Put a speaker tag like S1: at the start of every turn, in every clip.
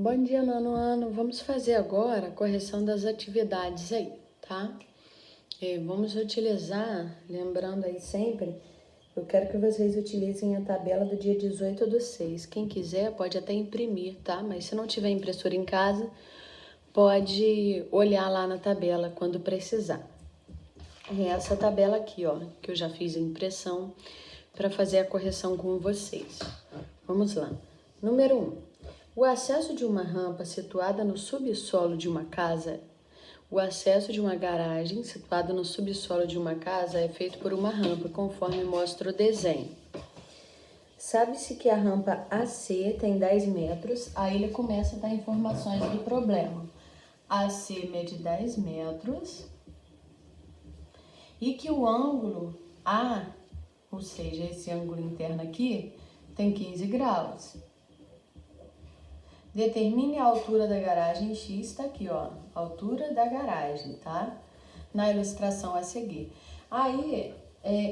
S1: Bom dia, nono ano. Vamos fazer agora a correção das atividades aí, tá? Vamos utilizar, lembrando aí sempre, eu quero que vocês utilizem a tabela do dia 18/6. Quem quiser pode até imprimir, tá? Mas se não tiver impressora em casa, pode olhar lá na tabela quando precisar. É essa tabela aqui, ó, que eu já fiz a impressão para fazer a correção com vocês. Vamos lá. Número 1. O acesso de uma rampa situada no subsolo de uma casa, o acesso de uma garagem situada no subsolo de uma casa é feito por uma rampa, conforme mostra o desenho. Sabe-se que a rampa AC tem 10 metros, aí ele começa a dar informações do problema. AC mede 10 metros e que o ângulo A, ou seja, esse ângulo interno aqui, tem 15 graus. Determine a altura da garagem X, tá aqui, ó, altura da garagem, tá? Na ilustração a seguir. Aí,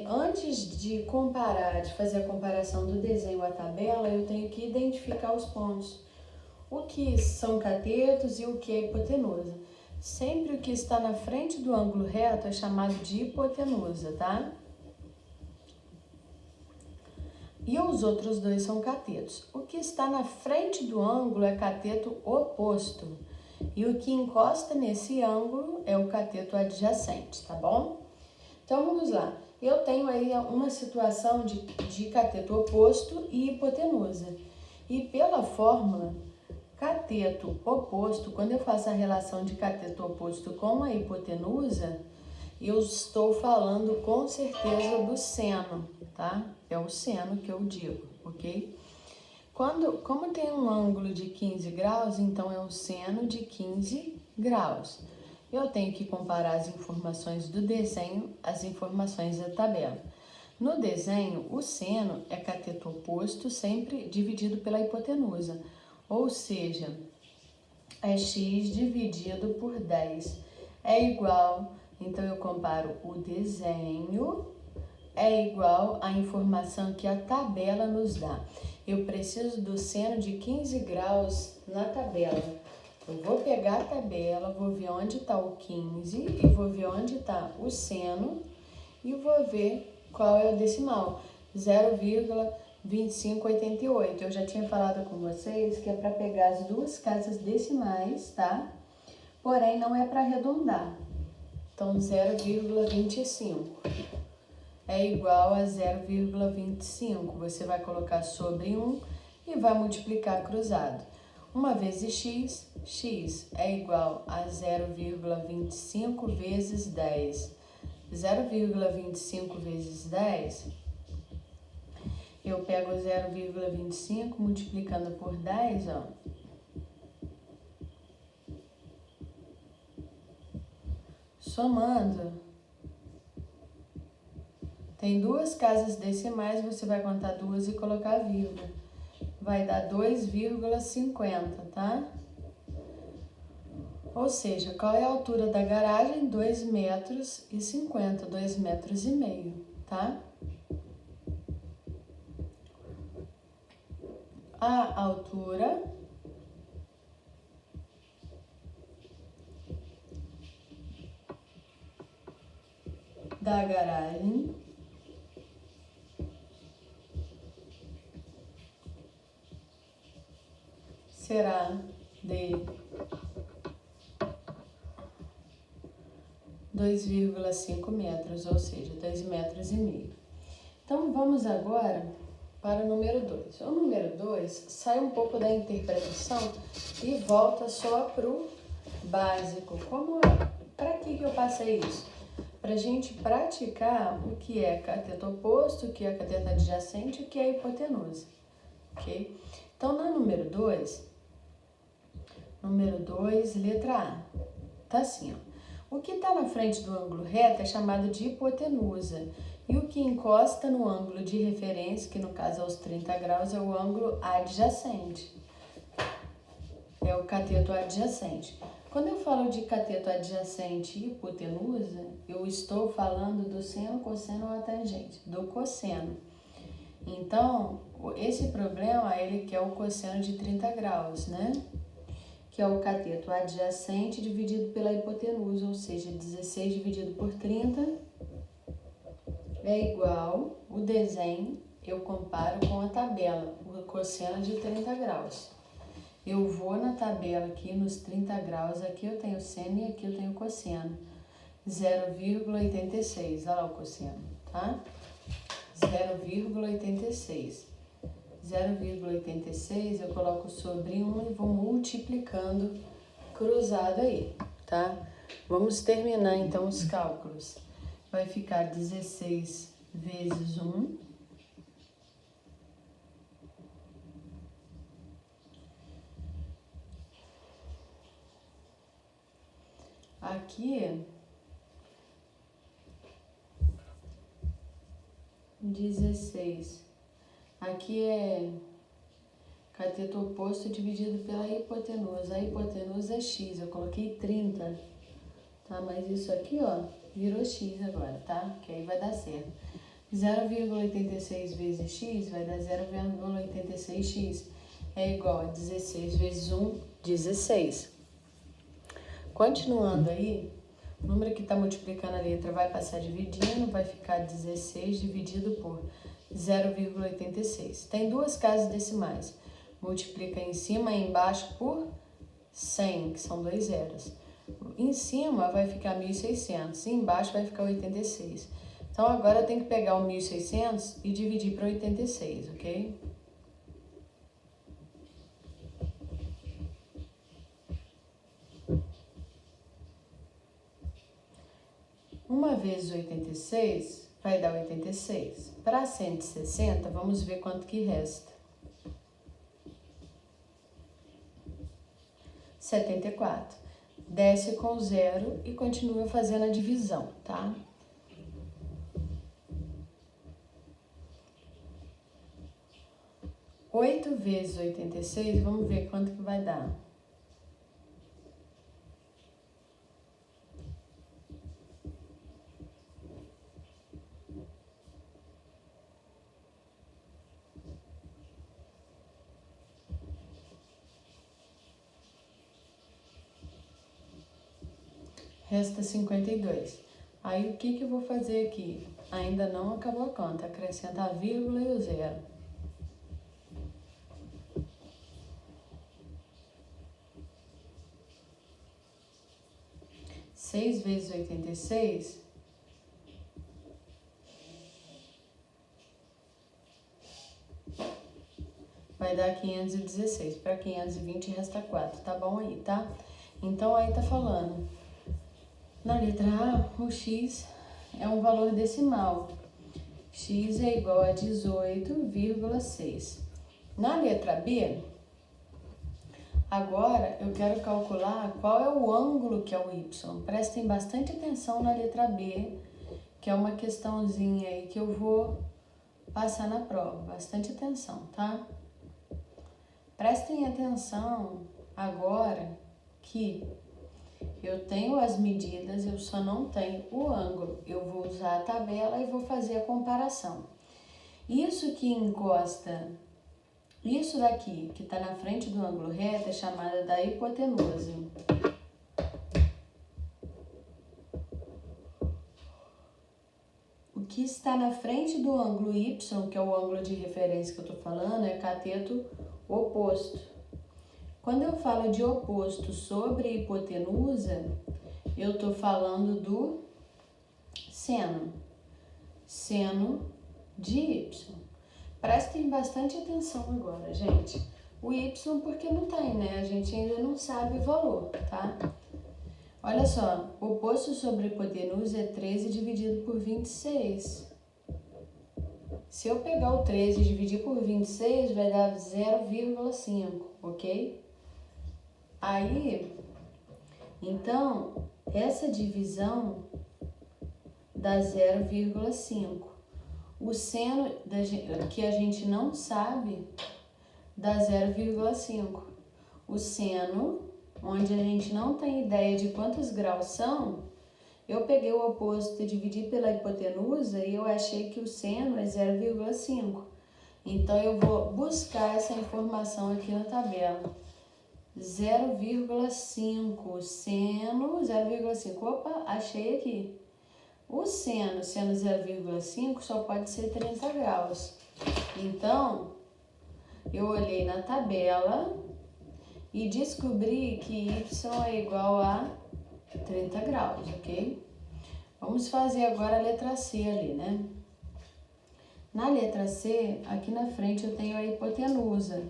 S1: antes de comparar, de fazer a comparação do desenho à tabela, eu tenho que identificar os pontos. O que são catetos e o que é hipotenusa. Sempre o que está na frente do ângulo reto é chamado de hipotenusa, tá? E os outros dois são catetos. O que está na frente do ângulo é cateto oposto. E o que encosta nesse ângulo é o cateto adjacente, tá bom? Então, vamos lá. Eu tenho aí uma situação de cateto oposto e hipotenusa. E pela fórmula, cateto oposto, quando eu faço a relação de cateto oposto com a hipotenusa, eu estou falando com certeza do seno, tá? É o seno que eu digo, ok? Como tem um ângulo de 15 graus, então é o seno de 15 graus. Eu tenho que comparar as informações do desenho às informações da tabela. No desenho, o seno é cateto oposto sempre dividido pela hipotenusa, ou seja, é x dividido por 10 é igual, então eu comparo o desenho, é igual à informação que a tabela nos dá. Eu preciso do seno de 15 graus na tabela. Eu vou pegar a tabela, vou ver onde está o 15 e vou ver onde está o seno e vou ver qual é o decimal, 0,2588. Eu já tinha falado com vocês que é para pegar as duas casas decimais, tá? Porém, não é para arredondar. Então, 0,25 é igual a 0,25. Você vai colocar sobre 1 e vai multiplicar cruzado. 1 vezes x, x é igual a 0,25 vezes 10. 0,25 vezes 10, eu pego 0,25 multiplicando por 10, ó. Somando, tem duas casas decimais, você vai contar duas e colocar vírgula. Vai dar 2,50, tá? Ou seja, qual é a altura da garagem? 2,50 metros, 2,5 metros, tá? A altura da garagem será de 2,5 metros, ou seja, 2,5 metros. Então, vamos agora para o número 2. O número 2 sai um pouco da interpretação e volta só para o básico. Para que eu passei isso? Para a gente praticar o que é cateto oposto, o que é cateto adjacente e o que é hipotenusa, ok? Então, na número 2, letra A, tá assim, ó. O que está na frente do ângulo reto é chamado de hipotenusa e o que encosta no ângulo de referência, que no caso é os 30 graus, é o ângulo adjacente, é o cateto adjacente. Quando eu falo de cateto adjacente e hipotenusa, eu estou falando do seno, cosseno ou a tangente, do cosseno. Então, esse problema, ele quer o cosseno de 30 graus, né? que é o cateto adjacente dividido pela hipotenusa, ou seja, 16 dividido por 30 é igual, o desenho eu comparo com a tabela, o cosseno de 30 graus. Eu vou na tabela aqui, nos 30 graus, aqui eu tenho seno e aqui eu tenho cosseno. 0,86, olha lá o cosseno, tá? 0,86. 0,86 eu coloco sobre 1 e vou multiplicando cruzado aí, tá? Vamos terminar então os cálculos. Vai ficar 16 vezes 1. Aqui 16. Aqui é cateto oposto dividido pela hipotenusa. A hipotenusa é x, eu coloquei 30, tá? Mas isso aqui, ó, virou x agora, tá? Que aí vai dar certo. 0,86 vezes x vai dar 0,86x. É igual a 16 vezes 1, 16. Continuando aí, o número que está multiplicando a letra vai passar dividindo, vai ficar 16 dividido por 0,86. Tem duas casas decimais. Multiplica em cima e embaixo por 100, que são 2 zeros. Em cima vai ficar 1.600 e embaixo vai ficar 86. Então agora eu tenho que pegar o 1.600 e dividir para 86, ok? Uma vezes 86 vai dar 86. Para 160, vamos ver quanto que resta. 74. Desce com 0 e continua fazendo a divisão, tá? Oito vezes 86, vamos ver quanto que vai dar. Resta 52. Aí o que eu vou fazer aqui? Ainda não acabou a conta, acrescenta a vírgula e o zero. 6 vezes 86 vai dar 516. Para 520 resta 4, tá bom aí, tá? Então aí tá falando. Na letra A, o x é um valor decimal. X é igual a 18,6. Na letra B, agora eu quero calcular qual é o ângulo que é o y. Prestem bastante atenção na letra B, que é uma questãozinha aí que eu vou passar na prova. Bastante atenção, tá? Prestem atenção agora que eu tenho as medidas, eu só não tenho o ângulo. Eu vou usar a tabela e vou fazer a comparação. Isso que encosta, isso daqui que está na frente do ângulo reto é chamada da hipotenusa. O que está na frente do ângulo y, que é o ângulo de referência que eu estou falando, é cateto oposto. Quando eu falo de oposto sobre hipotenusa, eu estou falando do seno. Seno de y. Prestem bastante atenção agora, gente. O y porque não tem, né? A gente ainda não sabe o valor, tá? Olha só, oposto sobre hipotenusa é 13 dividido por 26. Se eu pegar o 13 e dividir por 26, vai dar 0,5, ok? Aí, então, essa divisão dá 0,5. O seno que a gente não sabe dá 0,5. O seno, onde a gente não tem ideia de quantos graus são, eu peguei o oposto e dividi pela hipotenusa e eu achei que o seno é 0,5. Então, eu vou buscar essa informação aqui na tabela. 0,5. Seno 0,5. Opa, achei aqui. O seno 0,5 só pode ser 30 graus. Então, eu olhei na tabela e descobri que y é igual a 30 graus, ok? Vamos fazer agora a letra C ali, né? Na letra C, aqui na frente eu tenho a hipotenusa.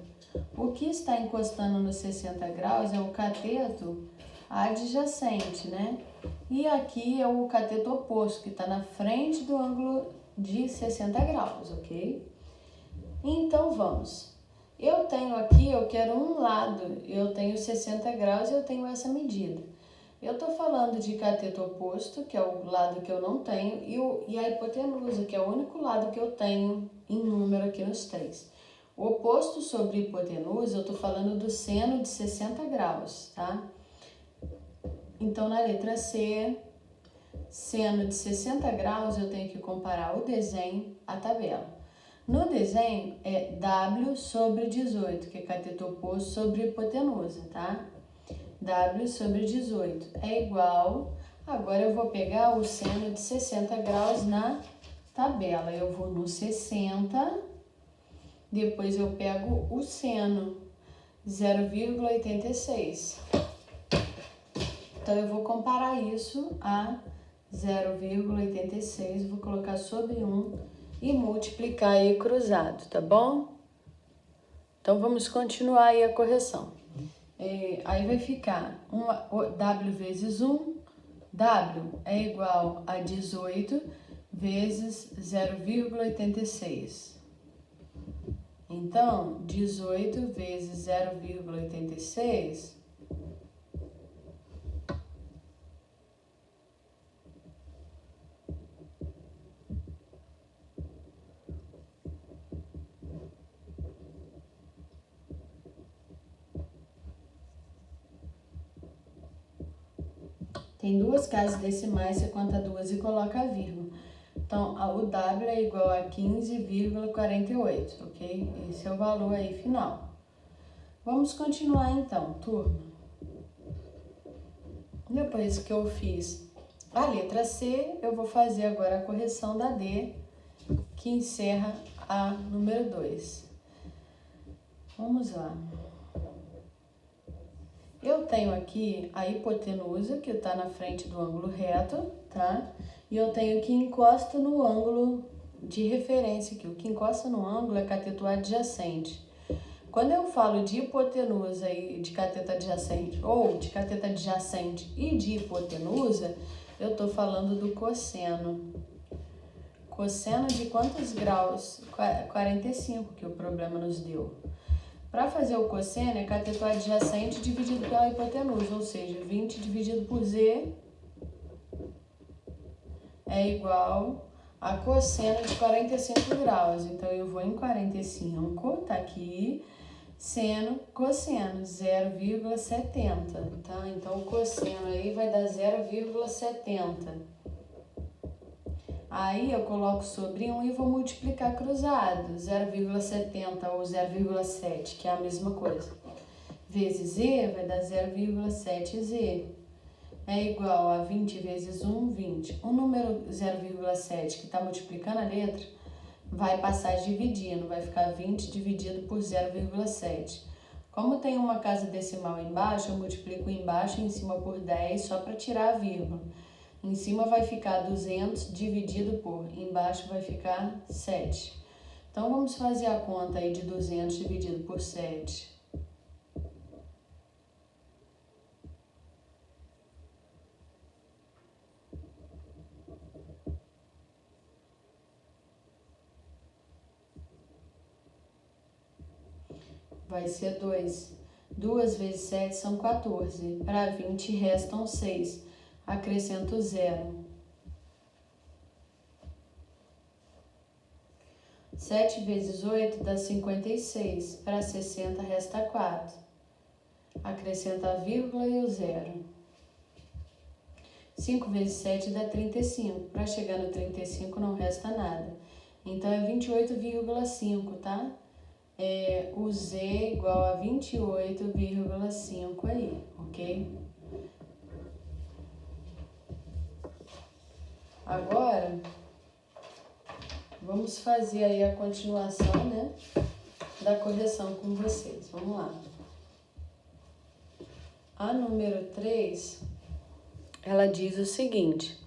S1: O que está encostando nos 60 graus é o cateto adjacente, né? E aqui é o cateto oposto, que está na frente do ângulo de 60 graus, ok? Então, vamos. Eu tenho aqui, eu quero um lado, eu tenho 60 graus e eu tenho essa medida. Eu estou falando de cateto oposto, que é o lado que eu não tenho, e a hipotenusa, que é o único lado que eu tenho em número aqui nos três. O oposto sobre hipotenusa, eu estou falando do seno de 60 graus, tá? Então, na letra C, seno de 60 graus, eu tenho que comparar o desenho à tabela. No desenho, é W sobre 18, que é cateto oposto sobre hipotenusa, tá? W sobre 18 é igual... Agora, eu vou pegar o seno de 60 graus na tabela. Eu vou no 60, depois eu pego o seno, 0,86. Então, eu vou comparar isso a 0,86, vou colocar sobre 1 e multiplicar aí cruzado, tá bom? Então, vamos continuar aí a correção. Aí vai ficar W vezes 1, W é igual a 18 vezes 0,86. Então, 18 vezes 0,86... Tem duas casas decimais, você conta duas e coloca a vírgula. Então, o W é igual a 15,48, ok? Esse é o valor aí final. Vamos continuar então, turma. Depois que eu fiz a letra C, eu vou fazer agora a correção da D, que encerra a número 2. Vamos lá. Eu tenho aqui a hipotenusa, que está na frente do ângulo reto, tá? E eu tenho que encosta no ângulo de referência aqui. O que encosta no ângulo é cateto adjacente. Quando eu falo de hipotenusa e de cateto adjacente, ou de cateto adjacente e de hipotenusa, eu estou falando do cosseno. Cosseno de quantos graus? 45, que o problema nos deu. Para fazer o cosseno, é cateto adjacente dividido pela hipotenusa, ou seja, 20 dividido por Z é igual a cosseno de 45 graus. Então, eu vou em 45, tá aqui, seno, cosseno, 0,70, tá? Então, o cosseno aí vai dar 0,70. Aí, eu coloco sobre 1 e vou multiplicar cruzado, 0,70 ou 0,7, que é a mesma coisa. Vezes Z vai dar 0,7Z. É igual a 20 vezes 1, 20. O número 0,7 que está multiplicando a letra vai passar dividindo, vai ficar 20 dividido por 0,7. Como tem uma casa decimal embaixo, eu multiplico embaixo e em cima por 10 só para tirar a vírgula. Em cima vai ficar 200 dividido por, embaixo vai ficar 7. Então, vamos fazer a conta aí de 200 dividido por 7. Vai ser 2. 2 vezes 7 são 14. Para 20 restam 6. Acrescento 0. 7 vezes 8 dá 56. Para 60 resta 4. Acrescenta a vírgula e o 0. 5 vezes 7 dá 35. Para chegar no 35 não resta nada. Então, é 28,5, tá? O Z igual a 28,5 ok? Agora, vamos fazer aí a continuação, né, da correção com vocês. Vamos lá. A número 3, ela diz o seguinte: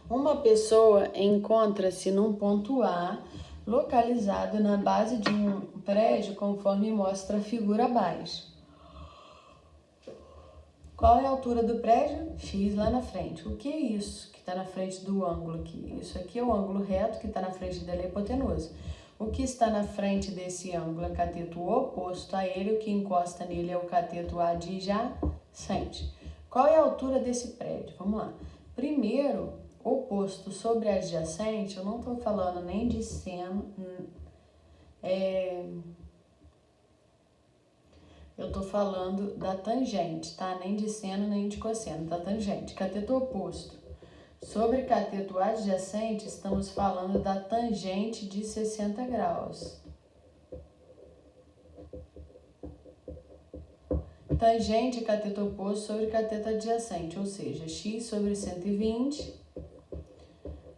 S1: uma pessoa encontra-se num ponto A, localizado na base de um prédio, conforme mostra a figura abaixo. Qual é a altura do prédio? X lá na frente. O que é isso que está na frente do ângulo aqui? Isso aqui é o ângulo reto que está na frente dele, é a hipotenusa. O que está na frente desse ângulo é cateto oposto a ele, o que encosta nele é o cateto adjacente. Qual é a altura desse prédio? Vamos lá. Primeiro, oposto sobre adjacente, eu não estou falando nem de seno, eu estou falando da tangente, tá? Nem de seno, nem de cosseno, da tangente. Cateto oposto sobre cateto adjacente, estamos falando da tangente de 60 graus. Tangente cateto oposto sobre cateto adjacente, ou seja, x sobre 120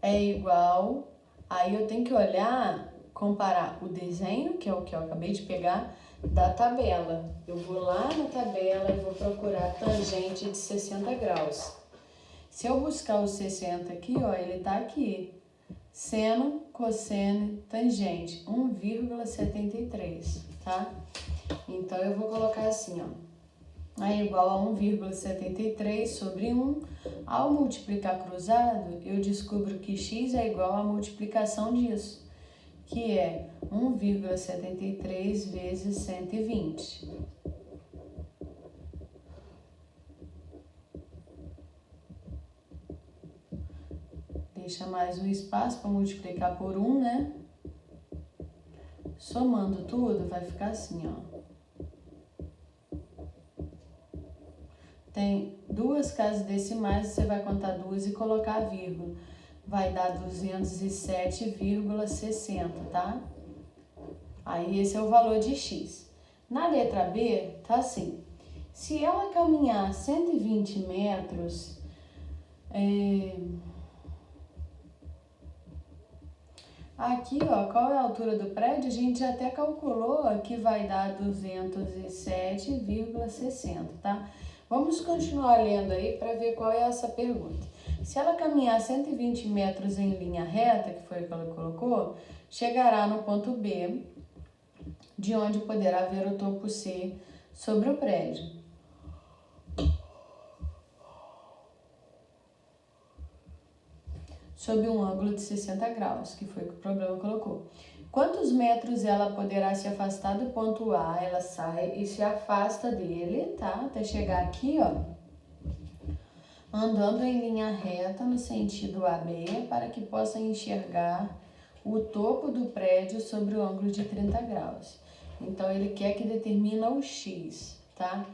S1: é igual... Aí eu tenho que olhar, comparar o desenho, que é o que eu acabei de pegar, da tabela. Eu vou lá na tabela e vou procurar tangente de 60 graus. Se eu buscar o 60 aqui, ó, ele tá aqui. Seno, cosseno, tangente, 1,73, tá? Então, eu vou colocar assim, ó. É igual a 1,73 sobre 1. Ao multiplicar cruzado, eu descubro que x é igual à multiplicação disso, que é 1,73 vezes 120. Deixa mais um espaço para multiplicar por 1, né? Somando tudo, vai ficar assim, ó. Tem duas casas decimais, você vai contar duas e colocar a vírgula. Vai dar 207,60, tá? Aí esse é o valor de x. Na letra B, tá assim. Se ela caminhar 120 metros, aqui, ó, qual é a altura do prédio? A gente já até calculou que vai dar 207,60, tá? Vamos continuar lendo aí para ver qual é essa pergunta. Se ela caminhar 120 metros em linha reta, que foi o que ela colocou, chegará no ponto B, de onde poderá ver o topo C sobre o prédio. Sob um ângulo de 60 graus, que foi o que o problema colocou. Quantos metros ela poderá se afastar do ponto A? Ela sai e se afasta dele, tá? Até chegar aqui, ó. Andando em linha reta no sentido AB, para que possa enxergar o topo do prédio sobre o ângulo de 30 graus. Então, ele quer que determina o x, tá?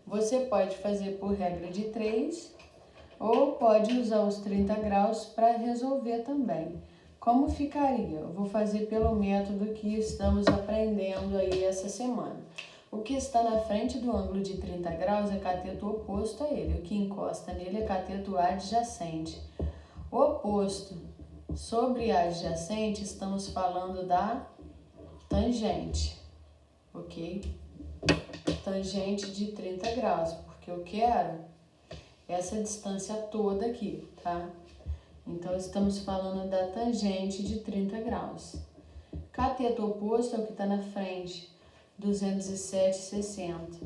S1: Você pode fazer por regra de 3, ou pode usar os 30 graus para resolver também. Como ficaria? Eu vou fazer pelo método que estamos aprendendo aí essa semana. O que está na frente do ângulo de 30 graus é cateto oposto a ele. O que encosta nele é cateto adjacente. Oposto sobre adjacente, estamos falando da tangente, ok? Tangente de 30 graus, porque eu quero essa distância toda aqui, tá? Então, estamos falando da tangente de 30 graus. Cateto oposto é o que está na frente, 207,60.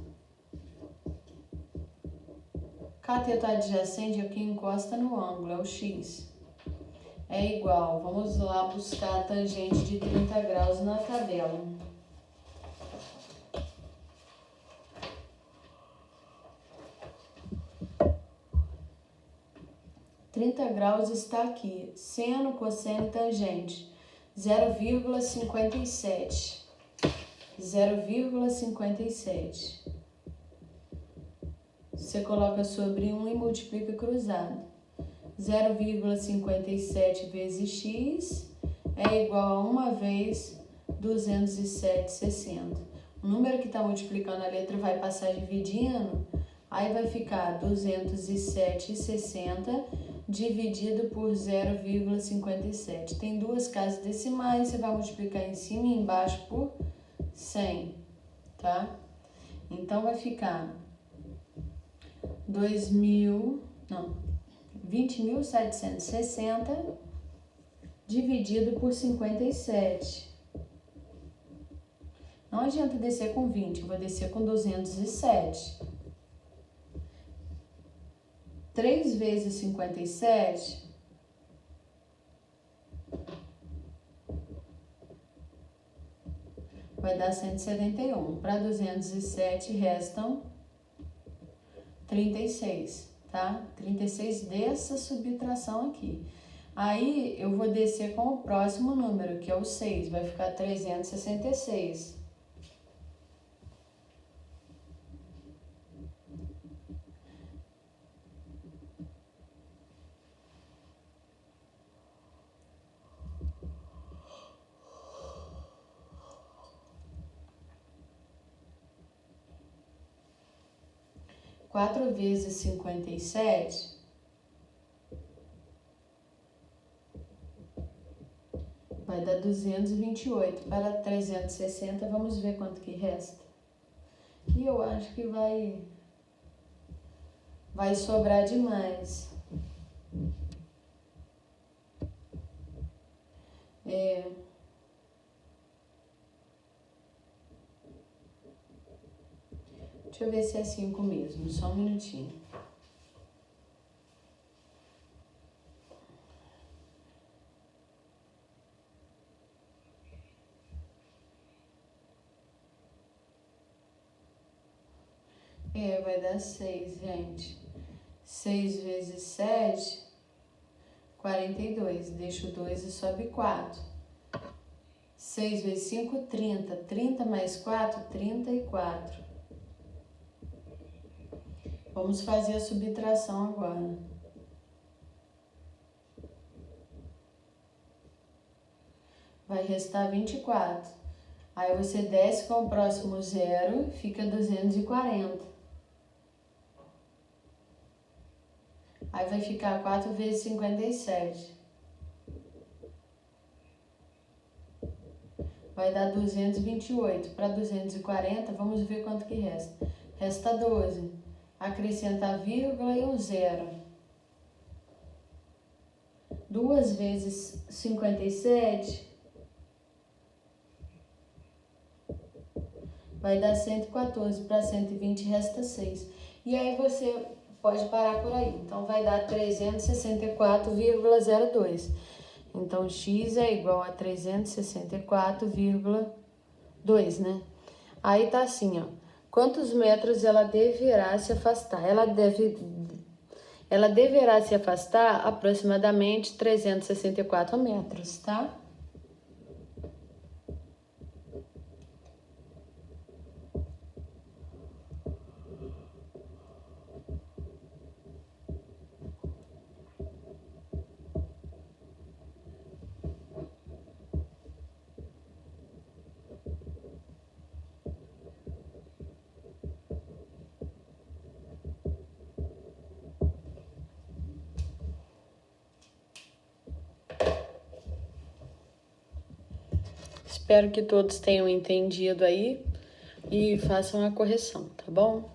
S1: Cateto adjacente é o que encosta no ângulo, é o x. É igual, vamos lá buscar a tangente de 30 graus na tabela. 30 graus está aqui, seno, cosseno e tangente, 0,57. 0,57. Você coloca sobre 1 e multiplica cruzado. 0,57 vezes x é igual a 1 vezes 207,60. O número que está multiplicando a letra vai passar dividindo, Aí vai ficar 207,60 dividido por 0,57. Tem duas casas decimais, você vai multiplicar em cima e embaixo por 100, tá? Então, vai ficar 20.760 dividido por 57. Não adianta descer com 20, eu vou descer com 207. 3 vezes 57 vai dar 171. Para 207 restam 36, tá? 36 dessa subtração aqui. Aí eu vou descer com o próximo número, que é o 6, vai ficar 366. Quatro vezes 57 vai dar 228. Para 360, vamos ver quanto que resta. E eu acho que vai sobrar demais. Deixa eu ver se é 5 mesmo, só um minutinho. Vai dar 6, gente. 6 vezes 7, 42. Deixa o 2 e sobe 4. 6 vezes 5, 30. 30 mais 4, 34. Vamos fazer a subtração agora. Vai restar 24. Aí você desce com o próximo zero, fica 240. Aí vai ficar 4 vezes 57. Vai dar 228. Para 240, vamos ver quanto que resta. Resta 12. Acrescenta a vírgula e um zero. 2 vezes 57 vai dar 114. Para 120 resta 6. E aí você pode parar por aí. Então, vai dar 364,02. Então, x é igual a 364,2, né? Aí tá assim, ó. Quantos metros ela deverá se afastar? Ela deverá se afastar aproximadamente 364 metros, tá? Espero que todos tenham entendido aí e façam a correção, tá bom?